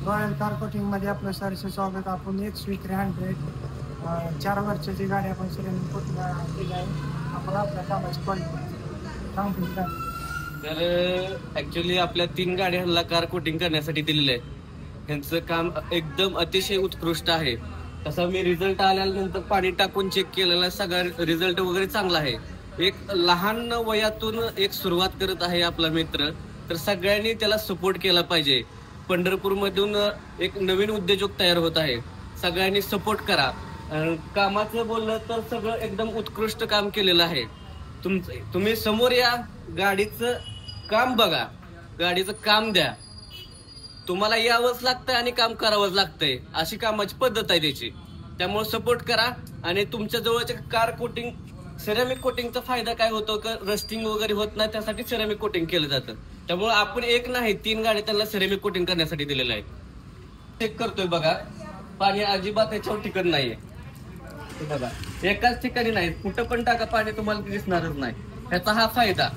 Royal car coating मध्ये आपलं सरचं स्वागत. आपण XV300 4 वर्षाची गाडी आपण सिरेमिक कोटिंग केली आहे. आपण आपल्या कामाची क्वालिटी सांगतो का? तर ऍक्च्युली आपल्या 3 गाड्यांना कार कोटिंग करण्यासाठी दिलेलं आहे. ह्यांचं काम एकदम अतिशय उत्कृष्ट आहे. तसा मी रिझल्ट आल्यानंतर पाणी टाकून चेक केलेला सगळा रिझल्ट वगैरे चांगला आहे. एक लहान वयातून एक सुरुवात करत आहे आपला मित्र, तर सगळ्यांनी त्याला सपोर्ट केला पाहिजे. पंढरपूरमधून एक नवीन उद्योजक तयार होत आहे. सगळ्यांनी सपोर्ट करा. कामाचं बोललं तर सगळं एकदम उत्कृष्ट काम केलेलं आहे. तुम्ही समोर या, गाडीचं काम बघा, गाडीचं काम द्या. तुम्हाला यावंच लागतंय आणि काम करावंच लागतंय, अशी कामाची पद्धत आहे त्याची. त्यामुळे सपोर्ट करा. आणि तुमच्या जवळच्या कार कोटिंग सिरेमिक कोटिंगचा फायदा काय होतो का, रस्टिंग वगैरे होत नाही, त्यासाठी सिरेमिक कोटिंग केलं जातं. त्यामुळे आपण एक नाही 3 गाडी त्यांना सिरेमिक कोटिंग करण्यासाठी दिलेलं आहे. चेक करतोय बघा, पाणी अजिबात याच्यावर टिकत नाहीये. बघा, एकाच ठिकाणी नाही, कुठं पण टाका पाणी तुम्हाला दिसणारच नाही. ह्याचा हा फायदा.